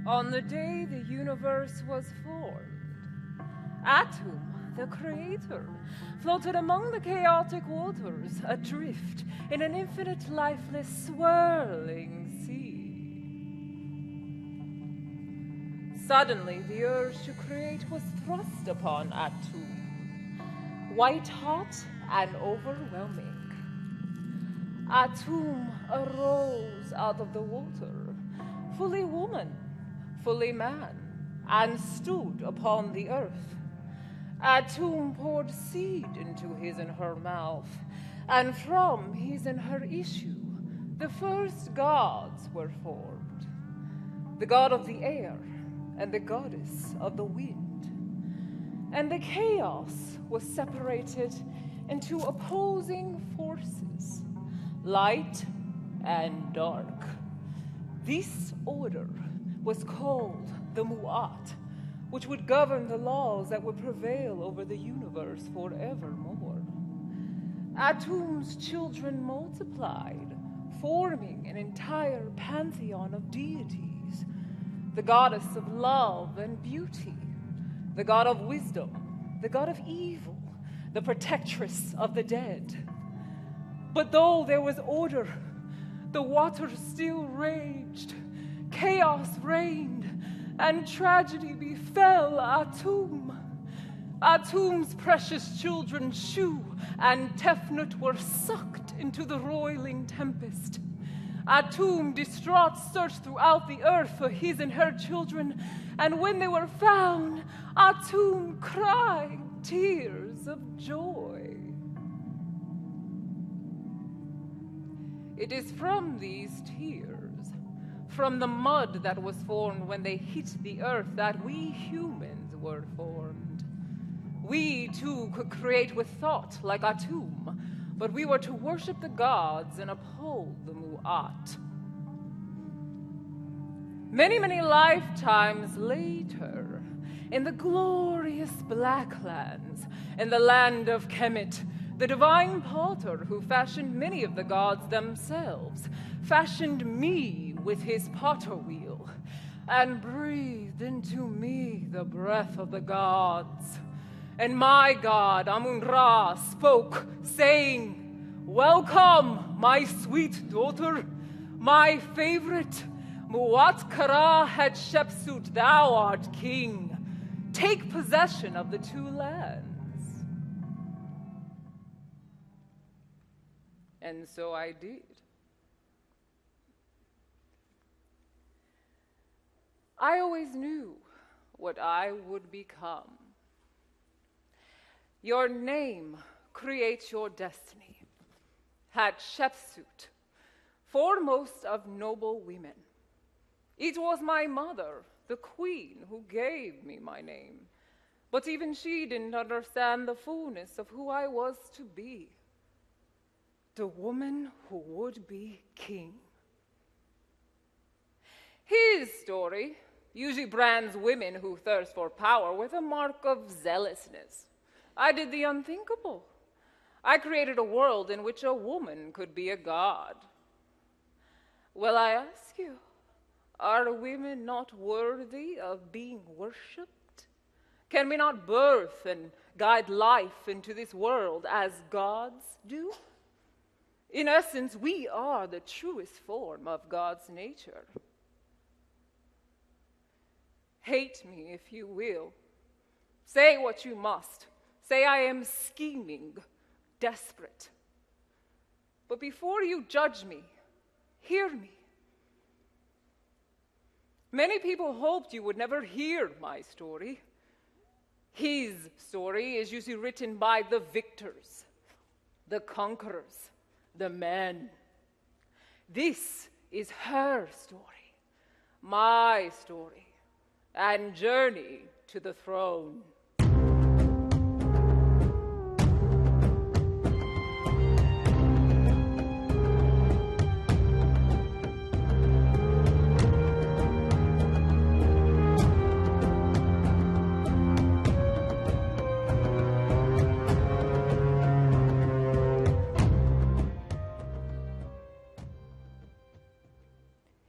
On the day the universe was formed, Atum, the creator, floated among the chaotic waters, adrift in an infinite, lifeless, swirling sea. Suddenly, the urge to create was thrust upon Atum, white hot and overwhelming. Atum arose out of the water, fully woman, fully man, and stood upon the earth. Atum poured seed into his and her mouth, and from his and her issue, the first gods were formed. The god of the air, and the goddess of the wind. And the chaos was separated into opposing forces, light and dark. This order was called the Mu'at, which would govern the laws that would prevail over the universe forevermore. Atum's children multiplied, forming an entire pantheon of deities. The goddess of love and beauty, the god of wisdom, the god of evil, the protectress of the dead. But though there was order, the waters still raged, chaos reigned, and tragedy befell Atum. Atum's precious children, Shu and Tefnut, were sucked into the roiling tempest. Atum, distraught, searched throughout the earth for his and her children, and when they were found, Atum cried tears of joy. It is from these tears, from the mud that was formed when they hit the earth, that we humans were formed. We, too, could create with thought like Atum, but we were to worship the gods and uphold the Mu'at. Many, many lifetimes later, in the glorious Blacklands, in the land of Kemet, the divine potter who fashioned many of the gods themselves, fashioned me with his potter wheel, and breathed into me the breath of the gods. And my god, Amun-Ra, spoke, saying, "Welcome, my sweet daughter, my favorite, Mu'at-Kara Hatshepsut, thou art king. Take possession of the two lands." And so I did. I always knew what I would become. Your name creates your destiny. Hatshepsut, foremost of noble women. It was my mother, the queen, who gave me my name. But even she didn't understand the fullness of who I was to be. The woman who would be king. His story usually brands women who thirst for power with a mark of zealousness. I did the unthinkable. I created a world in which a woman could be a god. Well, I ask you, are women not worthy of being worshipped? Can we not birth and guide life into this world as gods do? In essence, we are the truest form of God's nature. Hate me if you will. Say what you must. Say I am scheming, desperate. But before you judge me, hear me. Many people hoped you would never hear my story. His story is usually written by the victors, the conquerors, the men. This is her story, my story, and journey to the throne.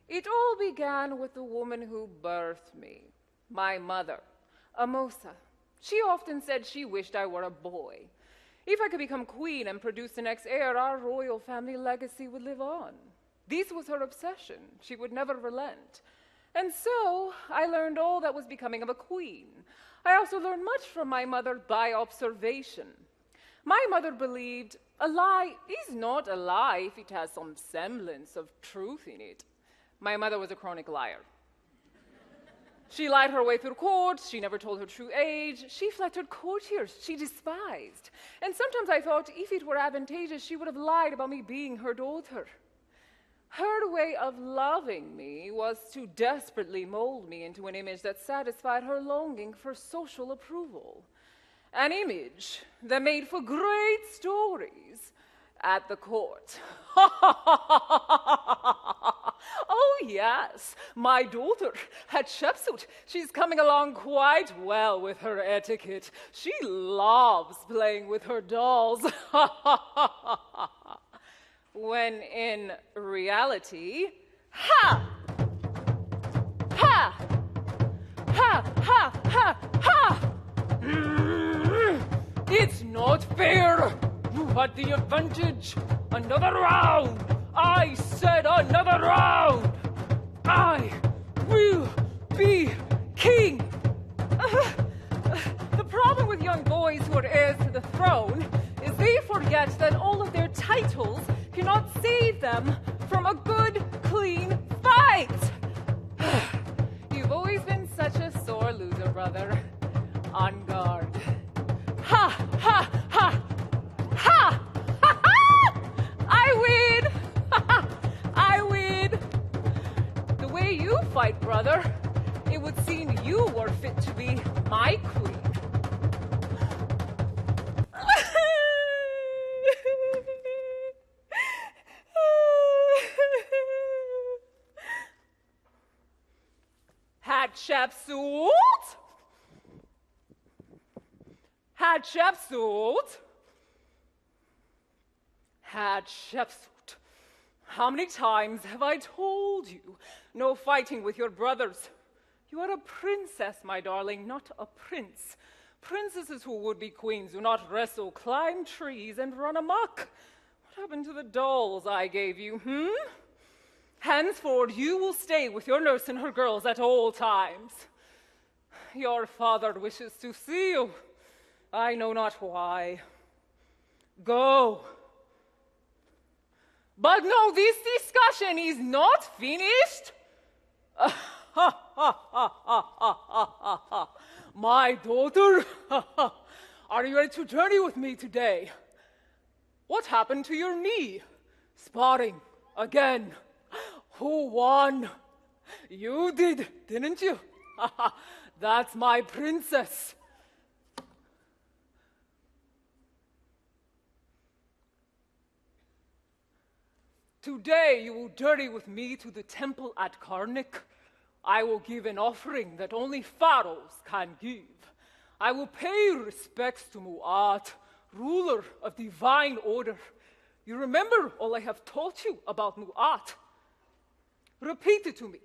It all began began with the woman who birthed me, my mother, Esosa. She often said she wished I were a boy. If I could become queen and produce the next heir, our royal family legacy would live on. This was her obsession. She would never relent. And so I learned all that was becoming of a queen. I also learned much from my mother by observation. My mother believed a lie is not a lie if it has some semblance of truth in it. My mother was a chronic liar. She lied her way through court. She never told her true age. She flattered courtiers she despised. And sometimes I thought if it were advantageous, she would have lied about me being her daughter. Her way of loving me was to desperately mold me into an image that satisfied her longing for social approval. An image that made for great stories at the court. Oh, yes, my daughter, Hatshepsut, she's coming along quite well with her etiquette. She loves playing with her dolls. When in reality, ha! Ha! Ha! Ha! Ha! Ha! It's not fair! You had the advantage! Another round! I said another round! I will be king! The problem with young boys who are heirs to the throne is they forget that all of their titles cannot save them from a good, clean fight! You've always been such a sore loser, brother. On guard. Ha! Ha! Ha! Ha! Ha! Ha! I win! I win! The way you fight, brother, it would seem you were fit to be my queen. Hatshepsut? Hatshepsut? Hatshepsut, how many times have I told you no fighting with your brothers? You are a princess, my darling, not a prince. Princesses who would be queens do not wrestle, climb trees, and run amok. What happened to the dolls I gave you, Henceforth, you will stay with your nurse and her girls at all times. Your father wishes to see you. I know not why. Go. But no, this discussion is not finished. My daughter, are you ready to journey with me today? What happened to your knee? Sparring again. Who won? You did, didn't you? That's my princess. Today you will journey with me to the temple at Karnak. I will give an offering that only pharaohs can give. I will pay respects to Mu'at, ruler of divine order. You remember all I have taught you about Mu'at? Repeat it to me.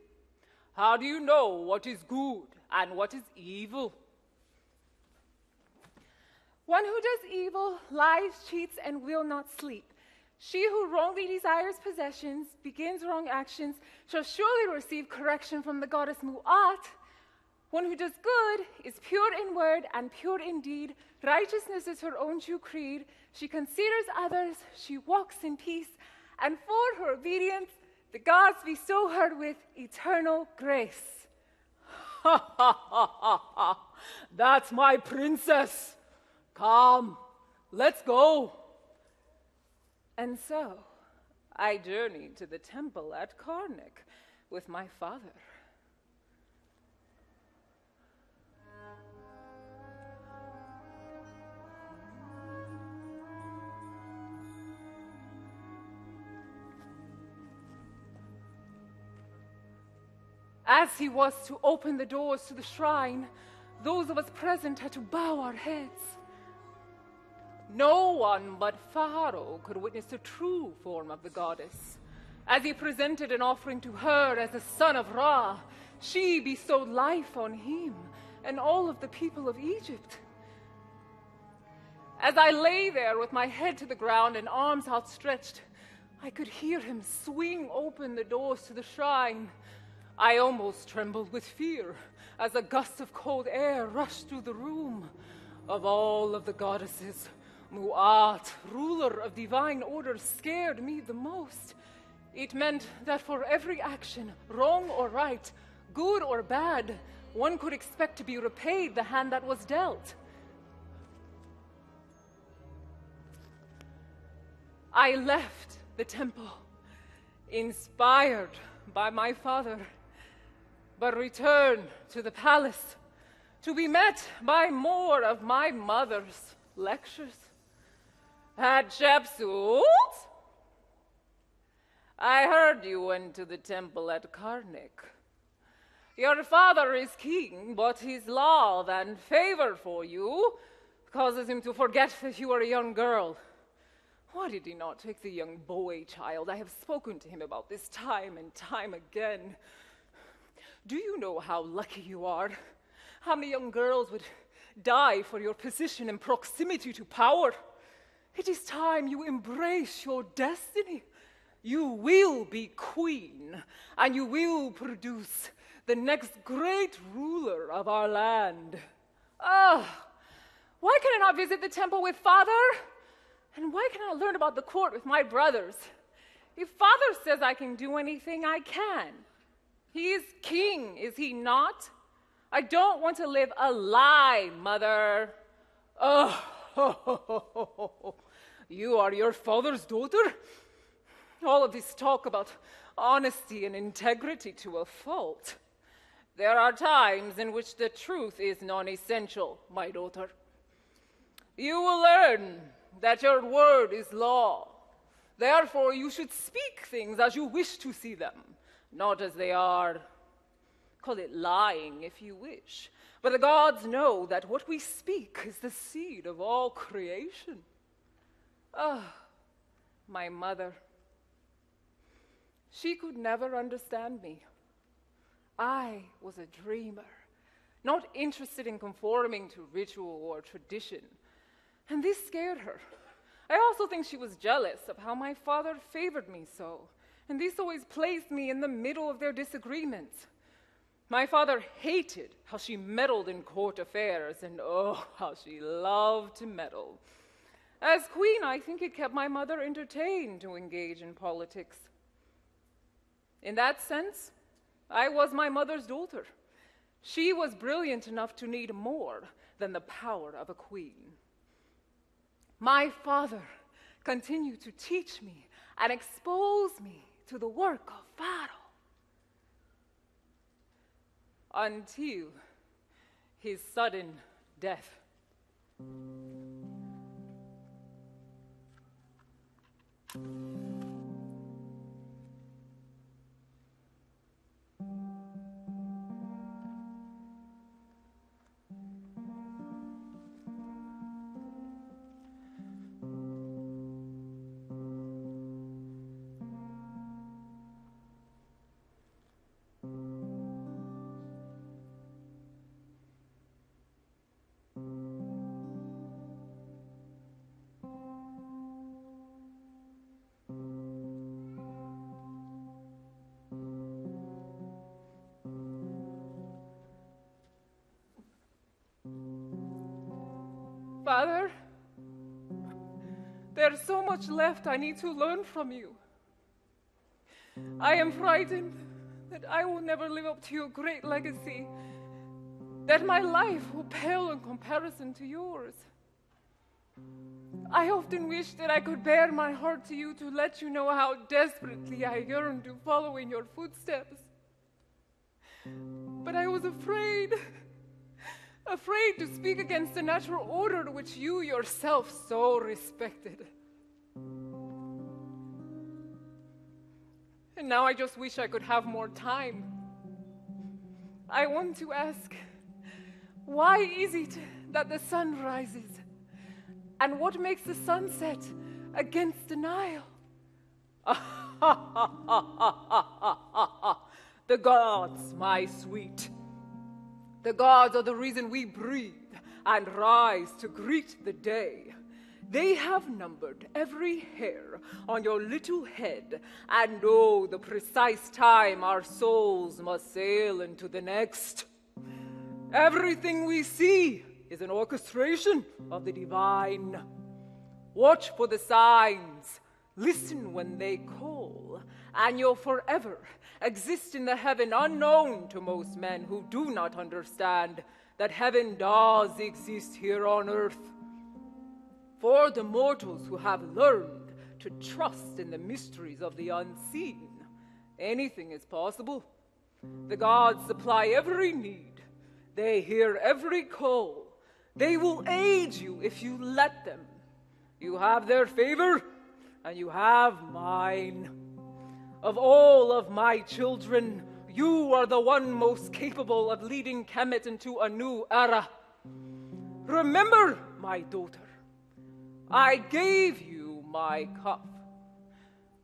How do you know what is good and what is evil? One who does evil lies, cheats, and will not sleep. She who wrongly desires possessions, begins wrong actions, shall surely receive correction from the goddess Mu'at. One who does good is pure in word and pure in deed. Righteousness is her own true creed. She considers others, she walks in peace, and for her obedience, the gods bestow her with eternal grace. Ha ha ha ha ha! That's my princess. Come, let's go. And so, I journeyed to the temple at Karnak with my father. As he was to open the doors to the shrine, those of us present had to bow our heads. No one but Pharaoh could witness the true form of the goddess. As he presented an offering to her as the son of Ra, she bestowed life on him and all of the people of Egypt. As I lay there with my head to the ground and arms outstretched, I could hear him swing open the doors to the shrine. I almost trembled with fear as a gust of cold air rushed through the room. Of all of the goddesses, Mu'at, ruler of divine order, scared me the most. It meant that for every action, wrong or right, good or bad, one could expect to be repaid the hand that was dealt. I left the temple, inspired by my father, but returned to the palace to be met by more of my mother's lectures. Hatshepsut, I heard you went to the temple at Karnak. Your father is king, but his love and favor for you causes him to forget that you are a young girl. Why did he not take the young boy child? I have spoken to him about this time and time again. Do you know how lucky you are? How many young girls would die for your position and proximity to power? It is time you embrace your destiny. You will be queen, and you will produce the next great ruler of our land. Why can I not visit the temple with father? And why can I learn about the court with my brothers? If father says I can do anything, I can. He is king, is he not? I don't want to live a lie, mother. You are your father's daughter? All of this talk about honesty and integrity to a fault. There are times in which the truth is non-essential, my daughter. You will learn that your word is law. Therefore, you should speak things as you wish to see them, not as they are. Call it lying if you wish. But the gods know that what we speak is the seed of all creation. My mother. She could never understand me. I was a dreamer, not interested in conforming to ritual or tradition. And this scared her. I also think she was jealous of how my father favored me so, and this always placed me in the middle of their disagreements. My father hated how she meddled in court affairs, and how she loved to meddle. As queen, I think it kept my mother entertained to engage in politics. In that sense, I was my mother's daughter. She was brilliant enough to need more than the power of a queen. My father continued to teach me and expose me to the work of pharaoh until his sudden death. Father, there's so much left I need to learn from you. I am frightened that I will never live up to your great legacy, that my life will pale in comparison to yours. I often wish that I could bare my heart to you to let you know how desperately I yearn to follow in your footsteps. But I was afraid to speak against the natural order which you yourself so respected. And now I just wish I could have more time. I want to ask, why is it that the sun rises? And what makes the sun set against the Nile? The gods, my sweet. The gods are the reason we breathe and rise to greet the day. They have numbered every hair on your little head and know the precise time our souls must sail into the next. Everything we see is an orchestration of the divine. Watch for the signs, listen when they call, and you'll forever exist in the heaven unknown to most men who do not understand that heaven does exist here on earth. For the mortals who have learned to trust in the mysteries of the unseen, anything is possible. The gods supply every need. They hear every call. They will aid you if you let them. You have their favor, and you have mine. Of all of my children, you are the one most capable of leading Kemet into a new era. Remember, my daughter, I gave you my cup.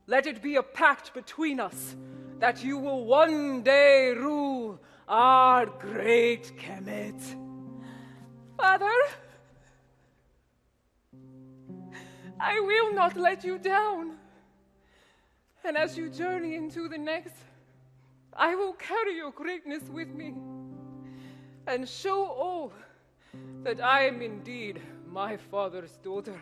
Let it be a pact between us that you will one day rule our great Kemet. Father, I will not let you down. And as you journey into the next, I will carry your greatness with me and show all that I am indeed my father's daughter.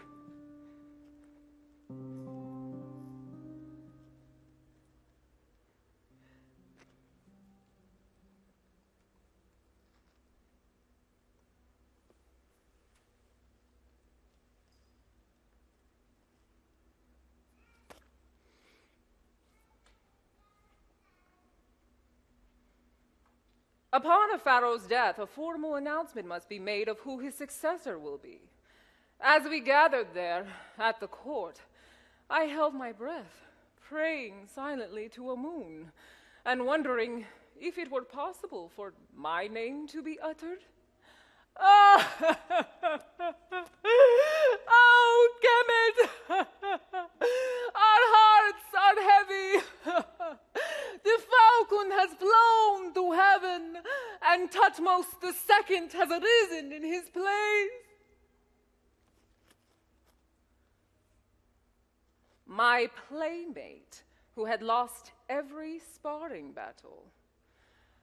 Upon a pharaoh's death, a formal announcement must be made of who his successor will be. As we gathered there at the court, I held my breath, praying silently to a moon, and wondering if it were possible for my name to be uttered. Oh, oh, Kemet! Our hearts are heavy. The falcon has flown to heaven, and Thutmose II has arisen in his place. My playmate, who had lost every sparring battle,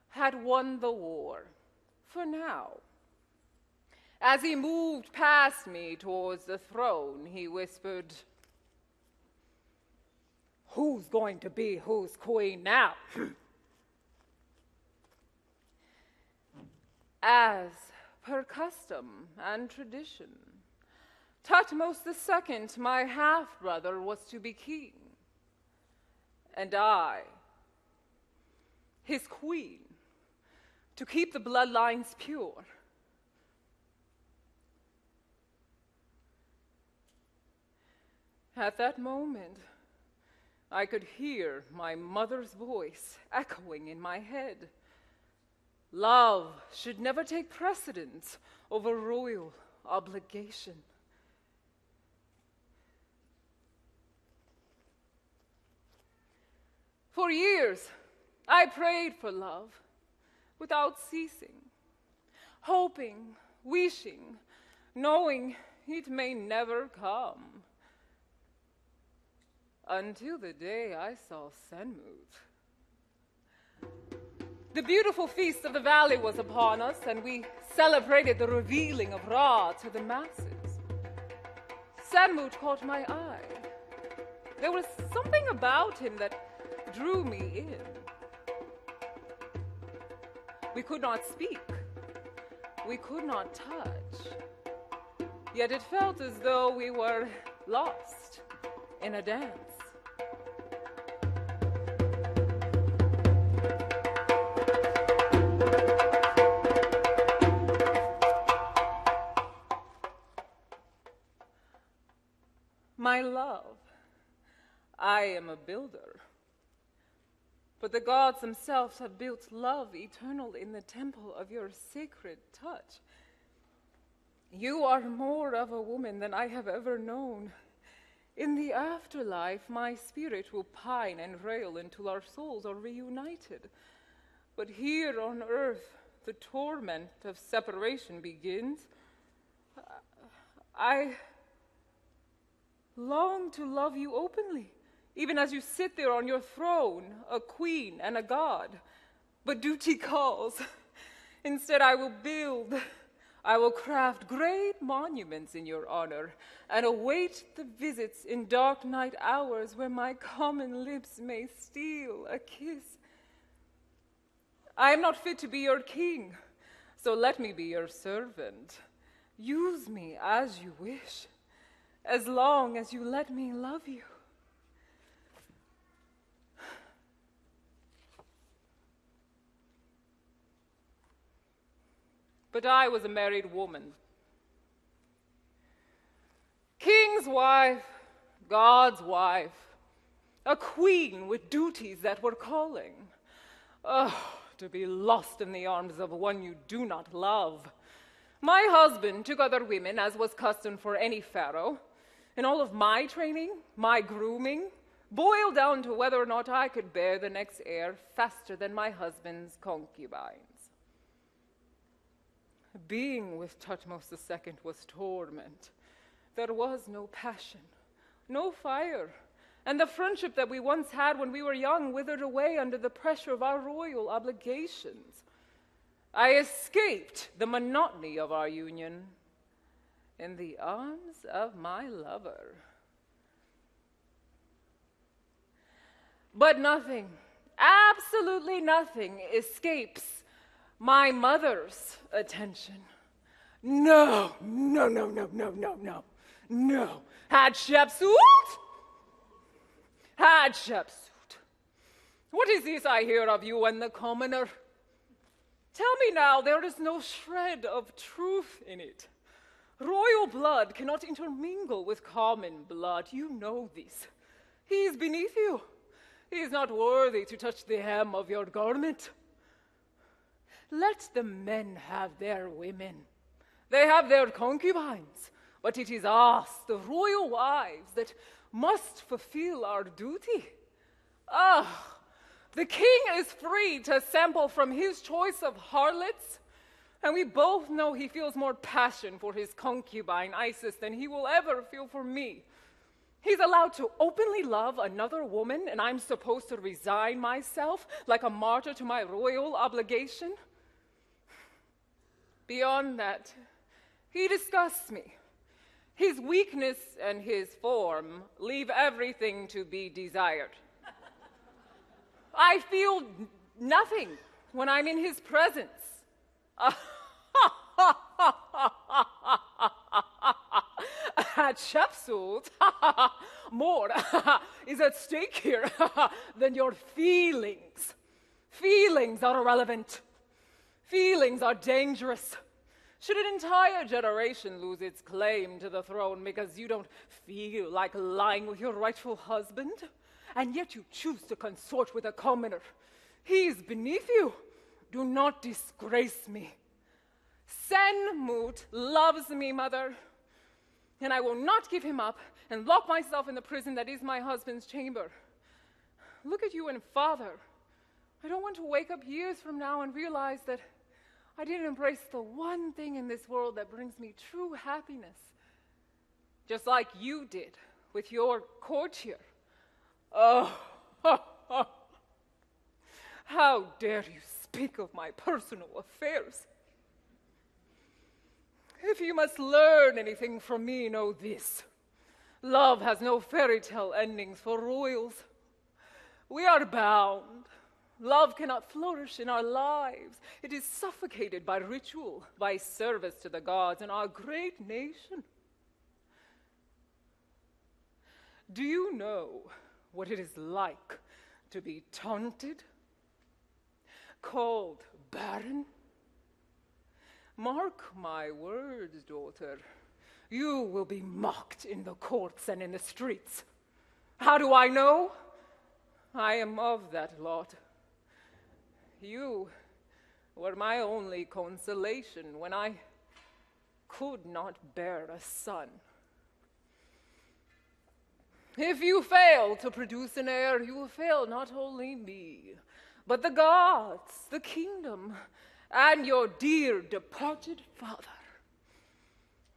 had won the war, for now. As he moved past me towards the throne, he whispered, "Who's going to be whose queen now?" As per custom and tradition, Thutmose II, my half-brother, was to be king, and I, his queen, to keep the bloodlines pure. At that moment, I could hear my mother's voice echoing in my head. Love should never take precedence over royal obligation. For years, I prayed for love without ceasing, hoping, wishing, knowing it may never come. Until the day I saw Senmut. The beautiful feast of the valley was upon us, and we celebrated the revealing of Ra to the masses. Senmut caught my eye. There was something about him that drew me in. We could not speak. We could not touch. Yet it felt as though we were lost in a dance. My love, I am a builder. But the gods themselves have built love eternal in the temple of your sacred touch. You are more of a woman than I have ever known. In the afterlife, my spirit will pine and rail until our souls are reunited. But here on earth, the torment of separation begins. I long to love you openly, even as you sit there on your throne, a queen and a god. But duty calls. Instead, I will craft great monuments in your honor and await the visits in dark night hours where my common lips may steal a kiss. I am not fit to be your king, so let me be your servant. Use me as you wish, as long as you let me love you. But I was a married woman. King's wife, God's wife, a queen with duties that were calling. Oh, to be lost in the arms of one you do not love. My husband took other women, as was custom for any pharaoh, and all of my training, my grooming, boiled down to whether or not I could bear the next heir faster than my husband's concubines. Being with Thutmose II was torment. There was no passion, no fire, and the friendship that we once had when we were young withered away under the pressure of our royal obligations. I escaped the monotony of our union in the arms of my lover. But nothing, absolutely nothing, escapes my mother's attention. No. Hatshepsut! Hatshepsut! What is this I hear of you and the commoner? Tell me now, there is no shred of truth in it. Royal blood cannot intermingle with common blood. You know this. He is beneath you. He is not worthy to touch the hem of your garment. Let the men have their women. They have their concubines. But it is us, the royal wives, that must fulfill our duty. The king is free to sample from his choice of harlots, and we both know he feels more passion for his concubine Isis than he will ever feel for me. He's allowed to openly love another woman, and I'm supposed to resign myself like a martyr to my royal obligation? Beyond that, he disgusts me. His weakness and his form leave everything to be desired. I feel nothing when I'm in his presence. Hatshepsut, more is at stake here than your feelings. Feelings are irrelevant. Feelings are dangerous. Should an entire generation lose its claim to the throne because you don't feel like lying with your rightful husband, and yet you choose to consort with a commoner? He is beneath you. Do not disgrace me. Senmut loves me, mother, and I will not give him up and lock myself in the prison that is my husband's chamber. Look at you and father. I don't want to wake up years from now and realize that I didn't embrace the one thing in this world that brings me true happiness, just like you did with your courtier. Oh, how dare you speak of my personal affairs? If you must learn anything from me, know this. Love has no fairy tale endings for royals. We are bound. Love cannot flourish in our lives. It is suffocated by ritual, by service to the gods in our great nation. Do you know what it is like to be taunted, called barren? Mark my words, daughter. You will be mocked in the courts and in the streets. How do I know? I am of that lot. You were my only consolation when I could not bear a son. If you fail to produce an heir, you will fail not only me, but the gods, the kingdom, and your dear departed father.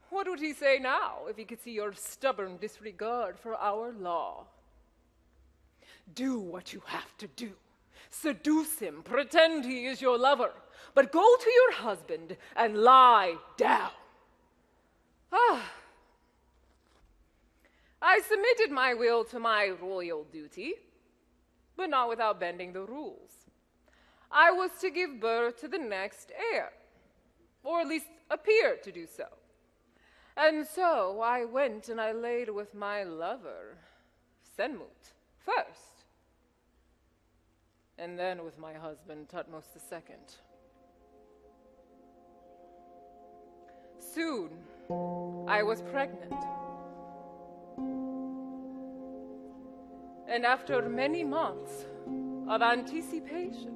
What would he say now if he could see your stubborn disregard for our law? Do what you have to do. Seduce him, pretend he is your lover, but go to your husband and lie down. I submitted my will to my royal duty, but not without bending the rules. I was to give birth to the next heir, or at least appear to do so. And so I went and I laid with my lover, Senmut, first, and then with my husband, Tutmos II. Soon, I was pregnant. And after many months of anticipation,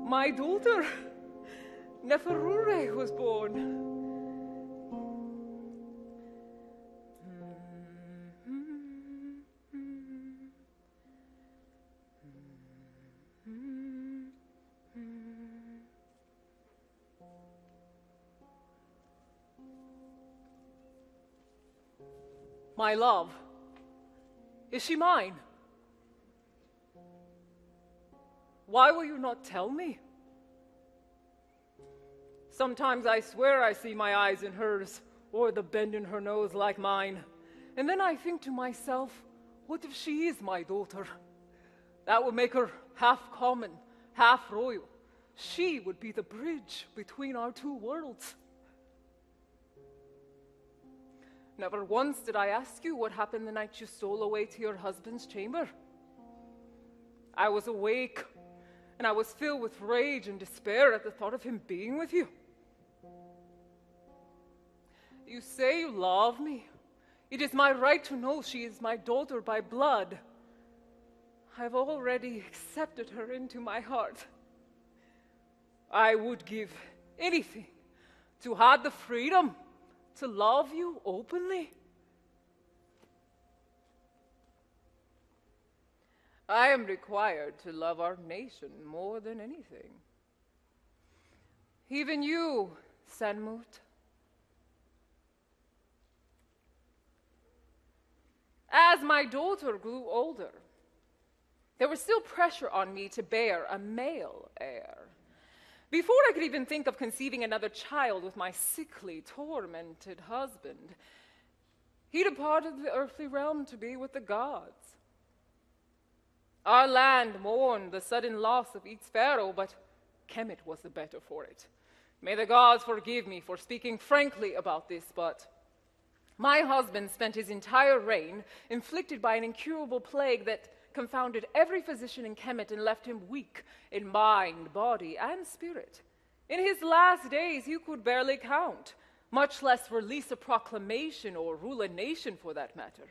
my daughter, Neferure, was born. My love, is she mine? Why will you not tell me? Sometimes I swear I see my eyes in hers, or the bend in her nose like mine. And then I think to myself, what if she is my daughter? That would make her half common, half royal. She would be the bridge between our two worlds. Never once did I ask you what happened the night you stole away to your husband's chamber. I was awake, and I was filled with rage and despair at the thought of him being with you. You say you love me. It is my right to know she is my daughter by blood. I've already accepted her into my heart. I would give anything to have the freedom to love you openly. I am required to love our nation more than anything. Even you, Senmut. As my daughter grew older, there was still pressure on me to bear a male heir. Before I could even think of conceiving another child with my sickly, tormented husband, he departed the earthly realm to be with the gods. Our land mourned the sudden loss of its pharaoh, but Kemet was the better for it. May the gods forgive me for speaking frankly about this, but my husband spent his entire reign inflicted by an incurable plague that confounded every physician in Kemet and left him weak in mind, body, and spirit. In his last days, he could barely count, much less release a proclamation or rule a nation for that matter.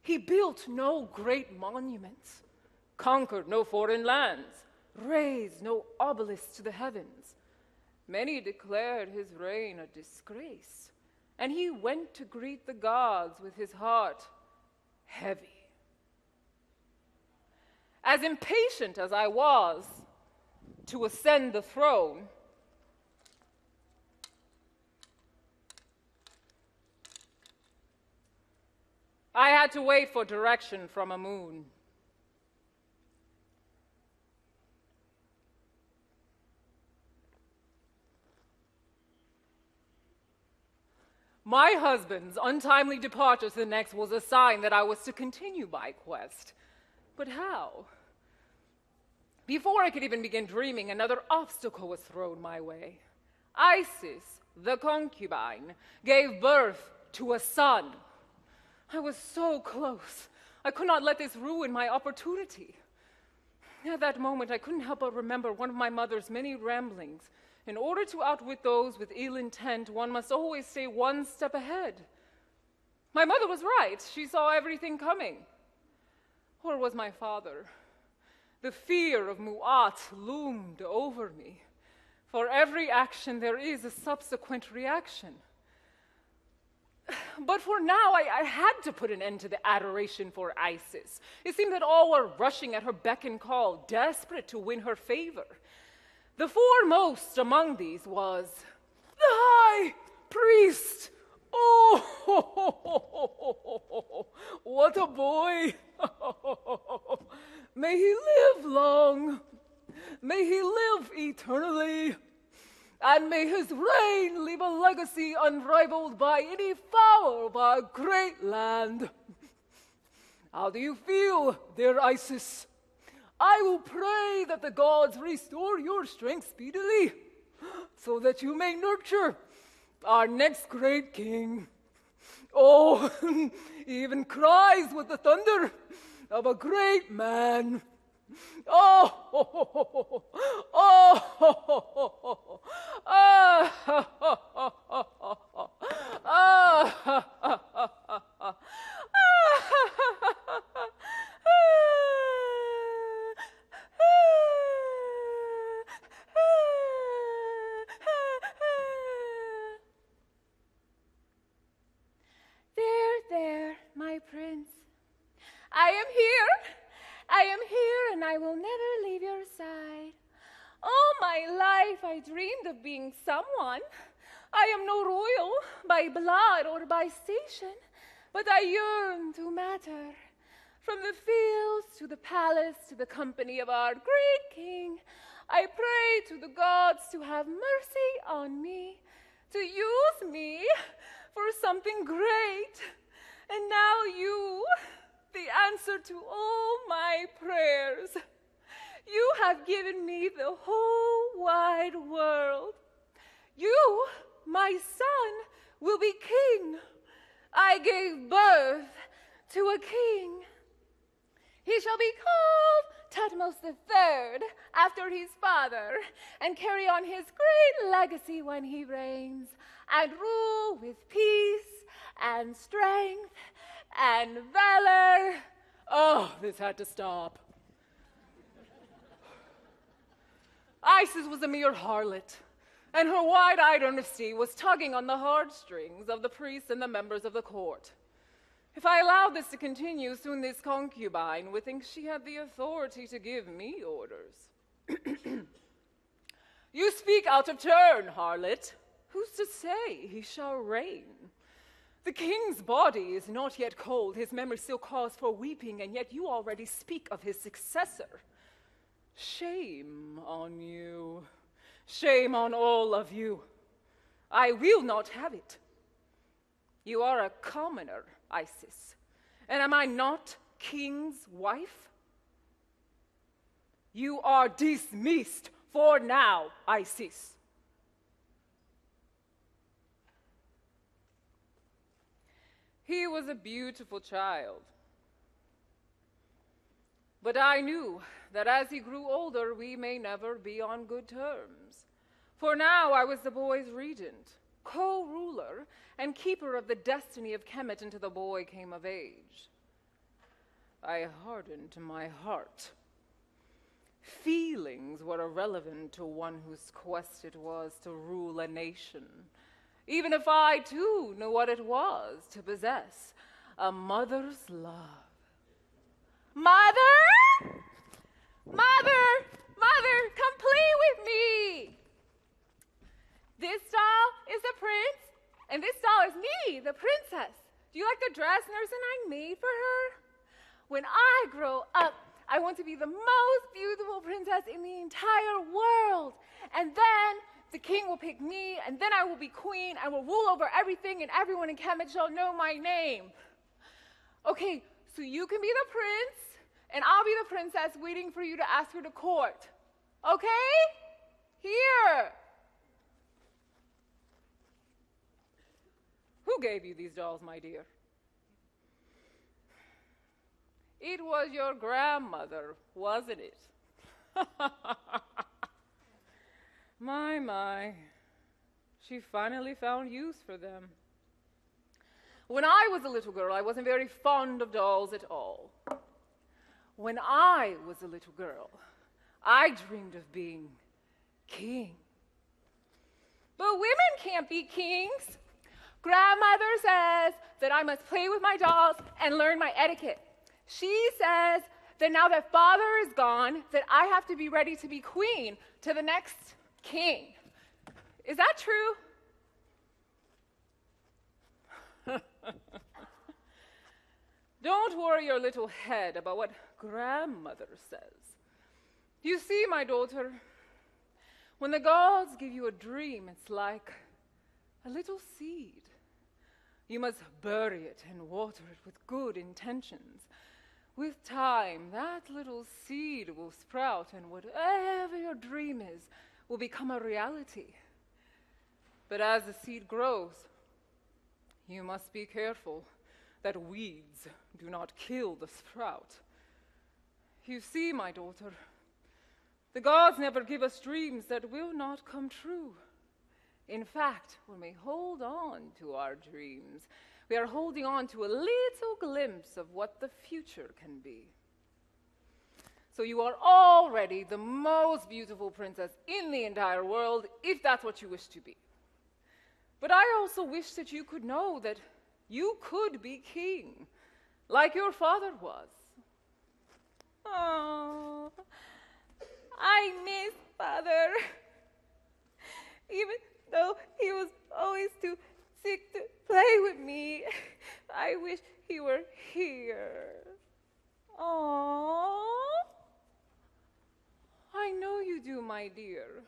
He built no great monuments, conquered no foreign lands, raised no obelisks to the heavens. Many declared his reign a disgrace, and he went to greet the gods with his heart heavy. As impatient as I was to ascend the throne, I had to wait for direction from a moon. My husband's untimely departure to the next was a sign that I was to continue my quest. But how? Before I could even begin dreaming, another obstacle was thrown my way. Isis, the concubine, gave birth to a son. I was so close. I could not let this ruin my opportunity. At that moment, I couldn't help but remember one of my mother's many ramblings. In order to outwit those with ill intent, one must always stay one step ahead. My mother was right. She saw everything coming. Or was my father? The fear of Mu'at loomed over me. For every action, there is a subsequent reaction. But for now, I had to put an end to the adoration for Isis. It seemed that all were rushing at her beck and call, desperate to win her favor. The foremost among these was the high priest. Oh, what a boy. May he live long. May he live eternally. And may his reign leave a legacy unrivaled by any fowl of our great land. How do you feel, dear Isis? I will pray that the gods restore your strength speedily, so that you may nurture our next great king. Oh, he even cries with the thunder of a great man. There, my prince. I am here, and I will never leave your side. All my life I dreamed of being someone. I am no royal by blood or by station, but I yearn to matter. From the fields to the palace to the company of our great king, I pray to the gods to have mercy on me, to use me for something great. And now you, the answer to all my prayers. You have given me the whole wide world. You, my son, will be king. I gave birth to a king. He shall be called Thutmose III after his father, and carry on his great legacy when he reigns, and rule with peace and strength and valor. Oh, this had to stop. Isis was a mere harlot, and her wide-eyed earnesty was tugging on the heartstrings of the priests and the members of the court. If I allowed this to continue, soon this concubine would think she had the authority to give me orders. You speak out of turn, harlot. Who's to say he shall reign? The king's body is not yet cold, his memory still calls for weeping, and yet you already speak of his successor. Shame on you. Shame on all of you. I will not have it. You are a commoner, Isis, and am I not king's wife? You are dismissed for now, Isis. He was a beautiful child. But I knew that as he grew older, we may never be on good terms. For now I was the boy's regent, co-ruler, and keeper of the destiny of Kemet until the boy came of age. I hardened my heart. Feelings were irrelevant to one whose quest it was to rule a nation, even if I, too, knew what it was to possess a mother's love. Mother! Mother! Mother, come play with me! This doll is the prince, and this doll is me, the princess. Do you like the dress Nurse and I made for her? When I grow up, I want to be the most beautiful princess in the entire world. And then the king will pick me, and then I will be queen. I will rule over everything, and everyone in Kemet shall know my name. Okay, so you can be the prince, and I'll be the princess waiting for you to ask her to court. Okay? Here. Who gave you these dolls, my dear? It was your grandmother, wasn't it? My. She finally found use for them. When I was a little girl, I wasn't very fond of dolls at all. When I was a little girl, I dreamed of being king. But women can't be kings. Grandmother says that I must play with my dolls and learn my etiquette. She says that now that father is gone, that I have to be ready to be queen to the next king. Is that true? Don't worry your little head about what grandmother says. You see, my daughter, when the gods give you a dream, it's like a little seed. You must bury it and water it with good intentions. With time, that little seed will sprout, and whatever your dream is will become a reality. But as the seed grows, you must be careful that weeds do not kill the sprout. You see, my daughter, the gods never give us dreams that will not come true. In fact, when we hold on to our dreams, we are holding on to a little glimpse of what the future can be. So you are already the most beautiful princess in the entire world, if that's what you wish to be. But I also wish that you could know that you could be king, like your father was. Oh, I miss father. Even though he was always too sick to play with me, I wish he were here. Aww. I know you do, my dear.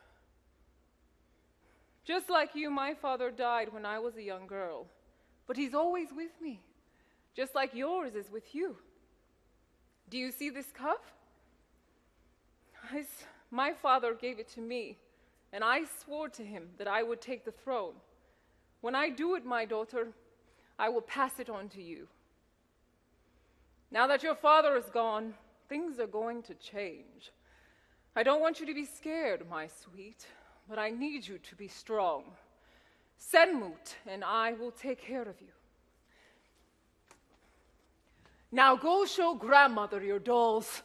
Just like you, my father died when I was a young girl, but he's always with me, just like yours is with you. Do you see this cup? My father gave it to me, and I swore to him that I would take the throne. When I do it, my daughter, I will pass it on to you. Now that your father is gone, things are going to change. I don't want you to be scared, my sweet, but I need you to be strong. Senmut and I will take care of you. Now go show grandmother your dolls.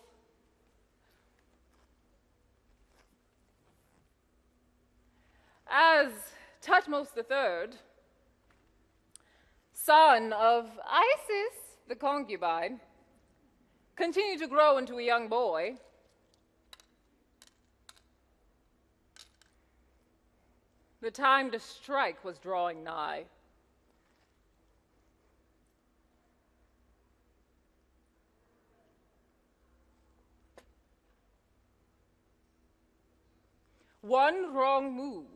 As Hatshepsut III, son of Isis, the concubine, continued to grow into a young boy, the time to strike was drawing nigh. One wrong move,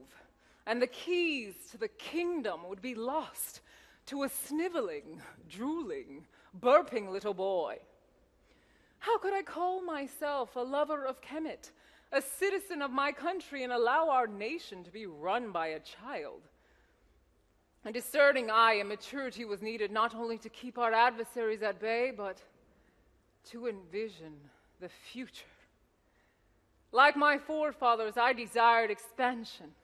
and the keys to the kingdom would be lost to a sniveling, drooling, burping little boy. How could I call myself a lover of Kemet, a citizen of my country, and allow our nation to be run by a child? A discerning eye and maturity was needed not only to keep our adversaries at bay, but to envision the future. Like my forefathers, I desired expansion,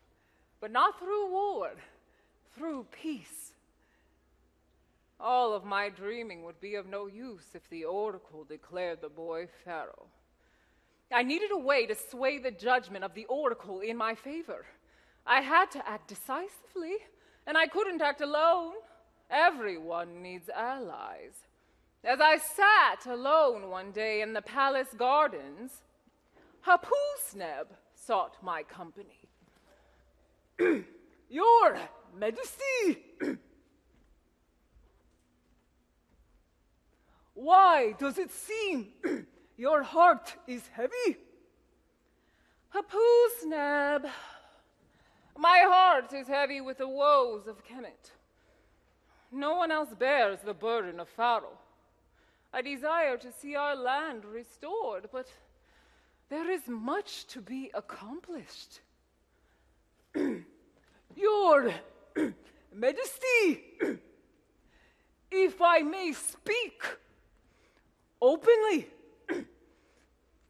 but not through war, through peace. All of my dreaming would be of no use if the oracle declared the boy pharaoh. I needed a way to sway the judgment of the oracle in my favor. I had to act decisively, and I couldn't act alone. Everyone needs allies. As I sat alone one day in the palace gardens, Hatshepsut sought my company. Your Majesty! Why does it seem your heart is heavy? Hatshepsut, my heart is heavy with the woes of Kemet. No one else bears the burden of Pharaoh. I desire to see our land restored, but there is much to be accomplished. Your Majesty, if I may speak openly,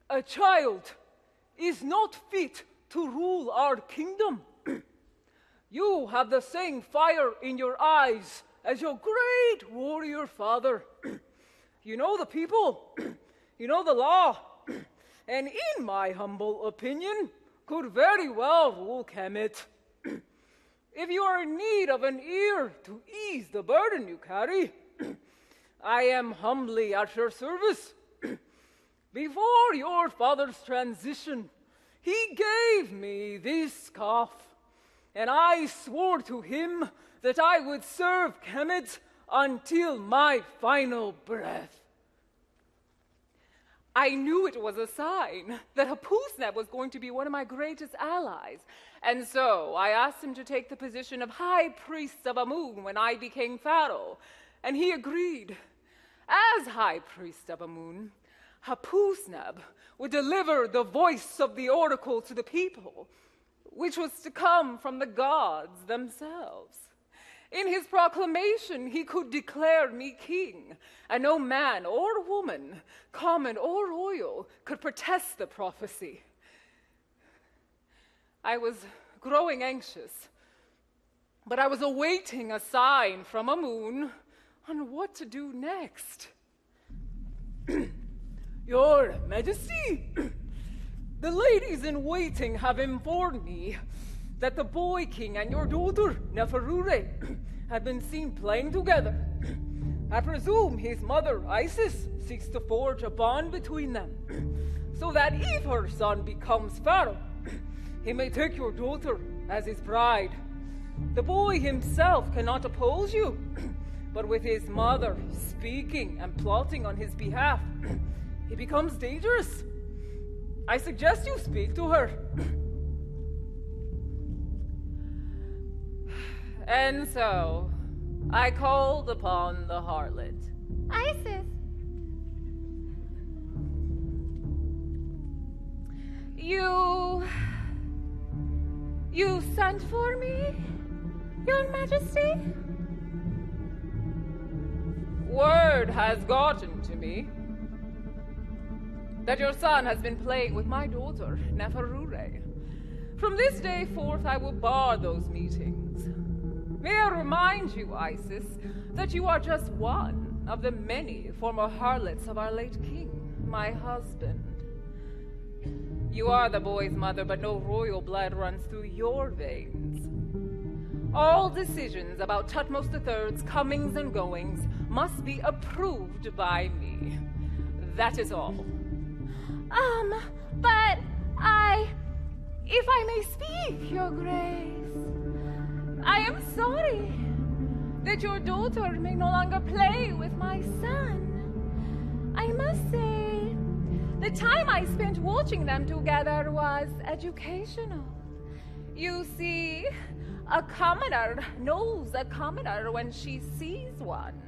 a child is not fit to rule our kingdom. You have the same fire in your eyes as your great warrior father. You know the people, you know the law, and in my humble opinion, could very well rule Kemet. if you are in need of an ear to ease the burden you carry, I am humbly at your service. Before your father's transition, he gave me this scarf, and I swore to him that I would serve Kemet until my final breath. I knew it was a sign that Hatshepsut was going to be one of my greatest allies, and so I asked him to take the position of High Priest of Amun when I became pharaoh, and he agreed. As High Priest of Amun, Hatshepsut would deliver the voice of the oracle to the people, which was to come from the gods themselves. In his proclamation, he could declare me king, and no man or woman, common or royal, could protest the prophecy. I was growing anxious, but I was awaiting a sign from Amun on what to do next. Your Majesty, the ladies in waiting have informed me that the boy king and your daughter, Neferure, have been seen playing together. I presume his mother, Isis, seeks to forge a bond between them, so that if her son becomes pharaoh, he may take your daughter as his bride. The boy himself cannot oppose you, but with his mother speaking and plotting on his behalf, he becomes dangerous. I suggest you speak to her. And so, I called upon the harlot. Isis. You sent for me, Your Majesty? Word has gotten to me that your son has been playing with my daughter, Neferure. From this day forth, I will bar those meetings. May I remind you, Isis, that you are just one of the many former harlots of our late king, my husband. You are the boy's mother, but no royal blood runs through your veins. All decisions about Thutmose III's comings and goings must be approved by me. That is all. But if I may speak, Your Grace, I am sorry that your daughter may no longer play with my son. I must say, the time I spent watching them together was educational. You see, a commoner knows a commoner when she sees one.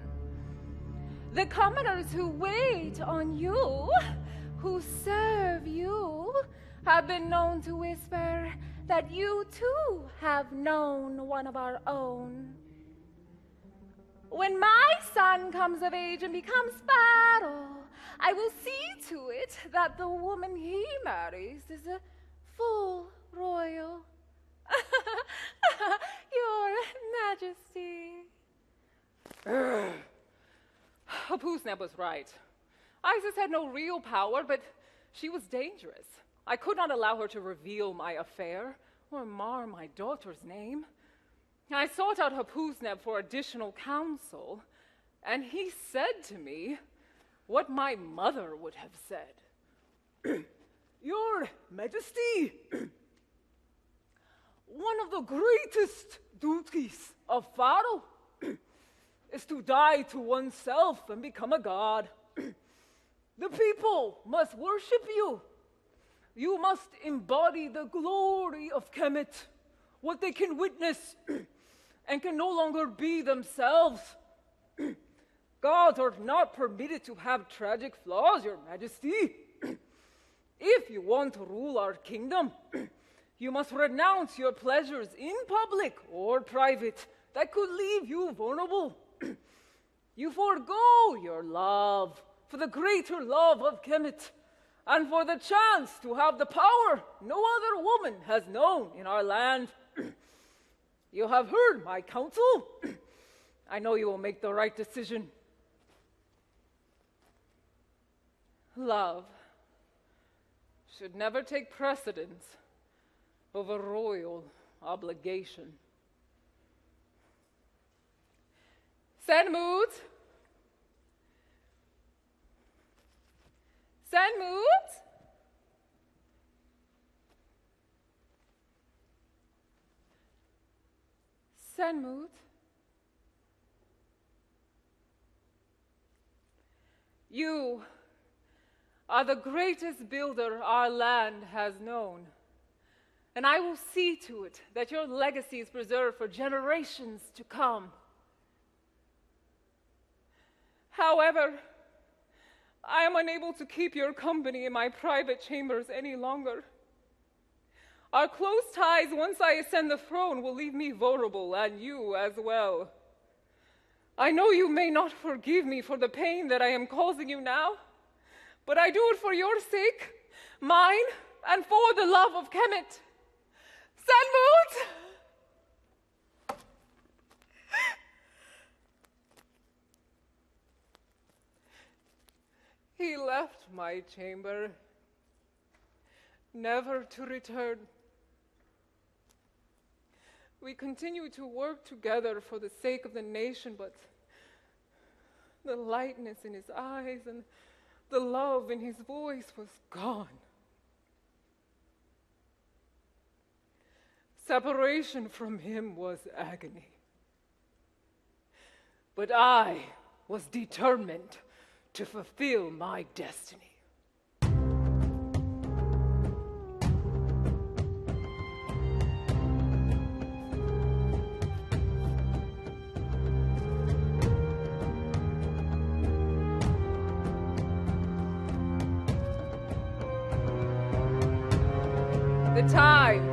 The commoners who wait on you, who serve you, have been known to whisper that you too have known one of our own. When my son comes of age and becomes pharaoh, I will see to it that the woman he marries is a full royal. Your Majesty. Hatshepsut was right. Isis had no real power, but she was dangerous. I could not allow her to reveal my affair or mar my daughter's name. I sought out Hatshepsut for additional counsel, and he said to me what my mother would have said. Your Majesty, one of the greatest duties of pharaoh is to die to oneself and become a god. The people must worship you. You must embody the glory of Kemet, what they can witness and can no longer be themselves. Gods are not permitted to have tragic flaws, Your Majesty. If you want to rule our kingdom, you must renounce your pleasures in public or private that could leave you vulnerable. You forego your love for the greater love of Kemet and for the chance to have the power no other woman has known in our land. You have heard my counsel. I know you will make the right decision. Love should never take precedence over royal obligation. Sanmut? Sanmut? Sanmut? You are the greatest builder our land has known, and I will see to it that your legacy is preserved for generations to come. However, I am unable to keep your company in my private chambers any longer. Our close ties, once I ascend the throne, will leave me vulnerable, and you as well. I know you may not forgive me for the pain that I am causing you now, but I do it for your sake, mine, and for the love of Kemet. Sanmut! He left my chamber, never to return. We continue to work together for the sake of the nation, but the lightness in his eyes and the love in his voice was gone. Separation from him was agony. But I was determined to fulfill my destiny. The time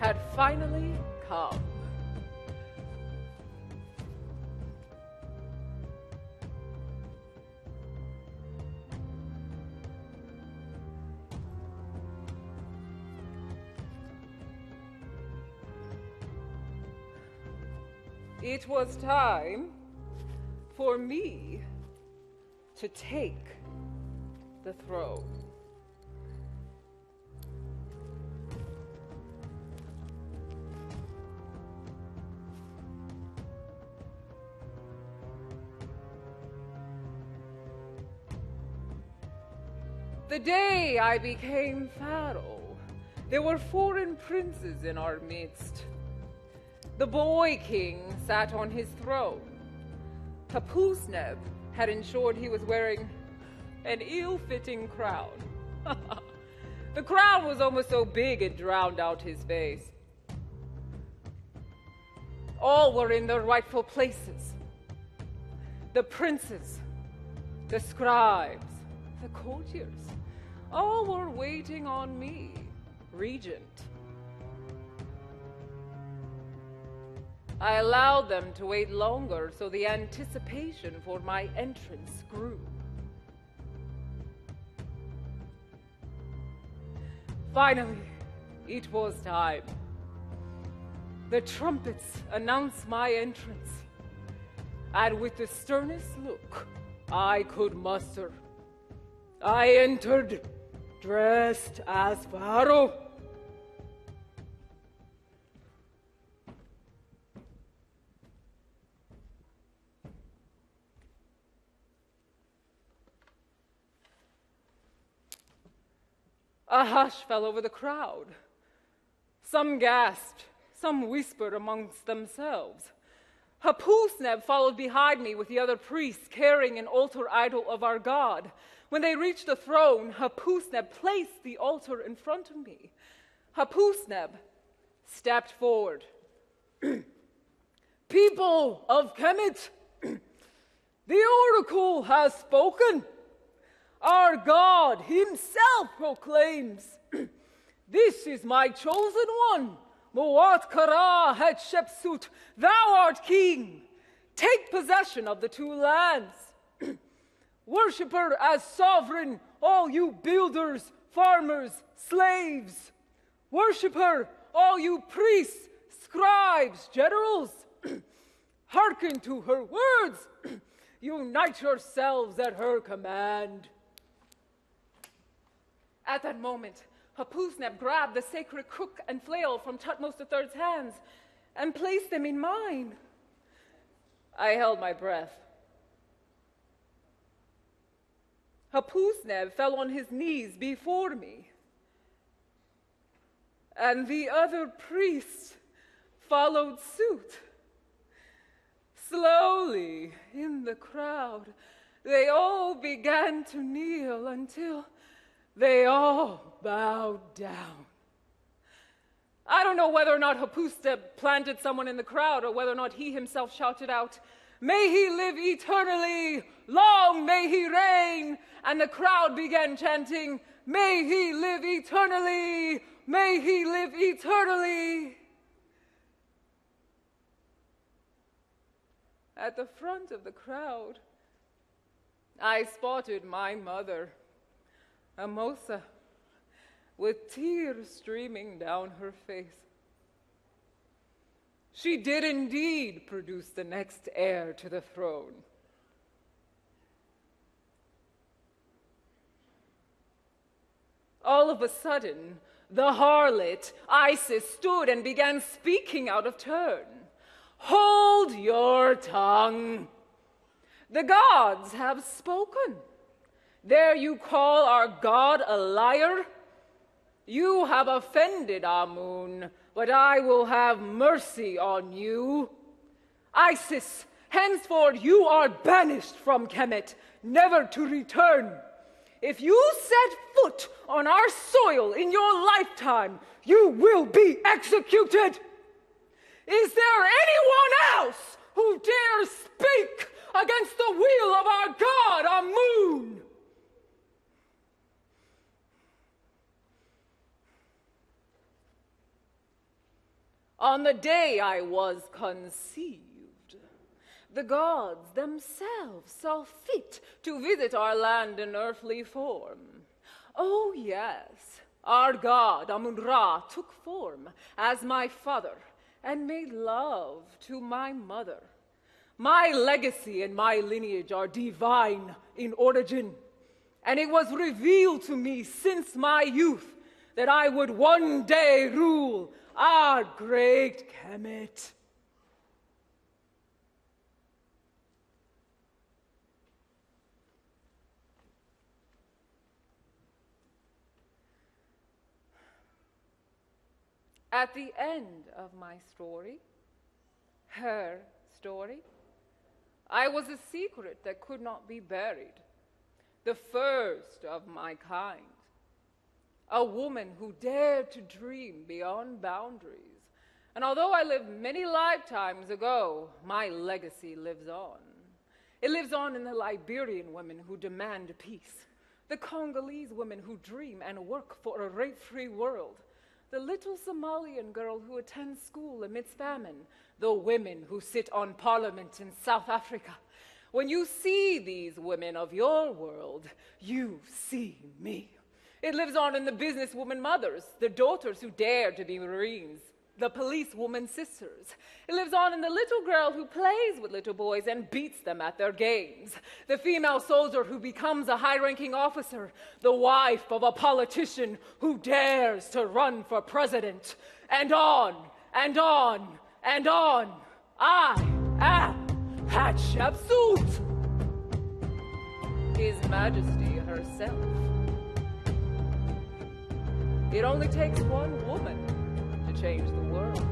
had finally come. It was time for me to take the throne. The day I became pharaoh, there were foreign princes in our midst. The boy king sat on his throne. Hatshepsut had ensured he was wearing an ill-fitting crown. The crown was almost so big it drowned out his face. All were in their rightful places. The princes, the scribes, the courtiers, all were waiting on me, regent. I allowed them to wait longer, so the anticipation for my entrance grew. Finally, it was time. The trumpets announced my entrance, and with the sternest look I could muster, I entered dressed as pharaoh. A hush fell over the crowd. Some gasped, some whispered amongst themselves. Hatshepsut followed behind me with the other priests carrying an altar idol of our god. When they reached the throne, Hatshepsut placed the altar in front of me. Hatshepsut stepped forward. People of Kemet, the oracle has spoken. Our God himself proclaims, this is my chosen one, Moat Kara Hatshepsut, thou art king. Take possession of the two lands. Worship her as sovereign, all you builders, farmers, slaves. Worship her, all you priests, scribes, generals. Hearken to her words. Unite yourselves at her command. At that moment, Hatshepsut grabbed the sacred crook and flail from Thutmose III's hands and placed them in mine. I held my breath. Hatshepsut fell on his knees before me, and the other priests followed suit. Slowly, in the crowd, they all began to kneel until they all bowed down. I don't know whether or not Hatshepsut planted someone in the crowd or whether or not he himself shouted out, "May he live eternally, long may he reign," and the crowd began chanting, "May he live eternally, may he live eternally." At the front of the crowd, I spotted my mother, Esosa, with tears streaming down her face. She did indeed produce the next heir to the throne. All of a sudden, the harlot, Isis, stood and began speaking out of turn. "Hold your tongue. The gods have spoken. Dare you call our God a liar? You have offended Amun, but I will have mercy on you. Isis, henceforth you are banished from Kemet, never to return. If you set foot on our soil in your lifetime, you will be executed. Is there anyone else who dares speak against the will of our God Amun?" On the day I was conceived, the gods themselves saw fit to visit our land in earthly form. Oh yes, our god Amun-Ra took form as my father and made love to my mother. My legacy and my lineage are divine in origin, and it was revealed to me since my youth that I would one day rule our great Kemet. At the end of my story, her story, I was a secret that could not be buried, the first of my kind. A woman who dared to dream beyond boundaries. And although I lived many lifetimes ago, my legacy lives on. It lives on in the Liberian women who demand peace, the Congolese women who dream and work for a rape-free world, the little Somalian girl who attends school amidst famine, the women who sit on parliament in South Africa. When you see these women of your world, you see me. It lives on in the businesswoman mothers, the daughters who dare to be Marines, the policewoman sisters. It lives on in the little girl who plays with little boys and beats them at their games, the female soldier who becomes a high-ranking officer, the wife of a politician who dares to run for president, and on, and on, and on. I am Hatshepsut, His Majesty herself. It only takes one woman to change the world.